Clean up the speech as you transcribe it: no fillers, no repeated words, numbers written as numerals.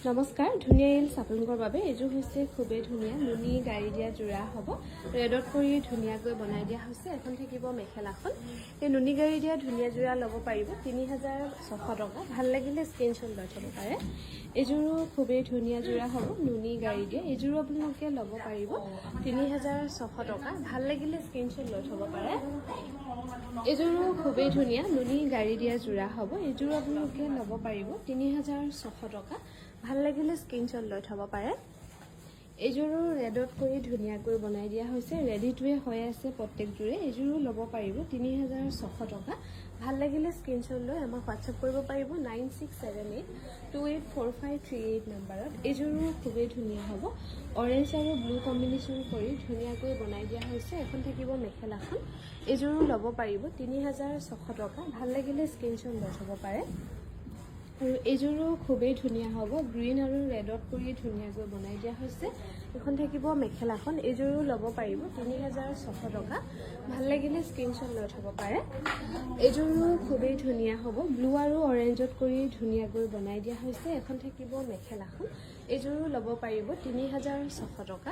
নমস্কাৰ ধুনীয়া ইল আপোনালোকৰ বাবে এইযোৰ হৈছে খুবেই ধুনীয়া নুনি গাড়ী দিয়া যোৰা হ'ব ৰেডত কৰি ধুনীয়াকৈ বনাই দিয়া হৈছে এখন থাকিব মেখেলাখন এই নুনি গাড়ী দিয়া ধুনীয়া যোৰা ল'ব পাৰিব 3600 টকা ভাল লাগিলে স্ক্ৰীনশ্বট লৈ থ'ব পাৰে এইযোৰো খুবেই ধুনীয়া যোৰা হ'ব নুনি গাড়ী দিয়া এইযোৰো আপোনালোকে ল'ব পাৰিব 3600 টকা ভাল লাগিলে স্ক্ৰীনশ্বট লৈ থ'ব পাৰে এইযোৰো খুবেই ধুনীয়া নুনি গাড়ী দিয়া যোৰা হ'ব এইযোৰো আপোনালোকে ল'ব পাৰিব 3600 টকা ভাল লাগিলে স্ক্ৰীনশ্বট লৈ থ'ব পাৰে এইযোৰো ৰেডত কৰি ধুনীয়াকৈ বনাই দিয়া হৈছে ৰেডিটোৱে হৈ আছে প্ৰত্যেকযোৰে এইযোৰো ল'ব পাৰিব 3600 টকা ভাল লাগিলে স্ক্ৰীনশ্বট লৈ আমাক হোৱাটছআপ কৰিব পাৰিব 9678284538 নম্বৰত এইযোৰো খুবেই ধুনীয়া হ'ব অৰেঞ্জ আৰু ব্লু কম্বিনেশ্যন কৰি ধুনীয়াকৈ বনাই দিয়া হৈছে এখন থাকিব মেখেলাখন এইযোৰো ল'ব পাৰিব 3600 টকা ভাল লাগিলে স্ক্ৰীনশ্বট লৈ থ'ব পাৰে আৰু এইযোৰো খুবেই ধুনীয়া হ'ব গ্ৰীণ আৰু ৰেডত কৰি ধুনীয়াকৈ বনাই দিয়া হৈছে এখন থাকিব মেখেলাখন এইযোৰো ল'ব পাৰিব 3600 টকা ভাল লাগিলে স্ক্ৰীনশ্বট লৈ থ'ব পাৰে এইযোৰো খুবেই ধুনীয়া হ'ব ব্লু আৰু অৰেঞ্জত কৰি ধুনীয়াকৈ বনাই দিয়া হৈছে এখন থাকিব মেখেলাখন এইযোৰো ল'ব পাৰিব 3600 টকা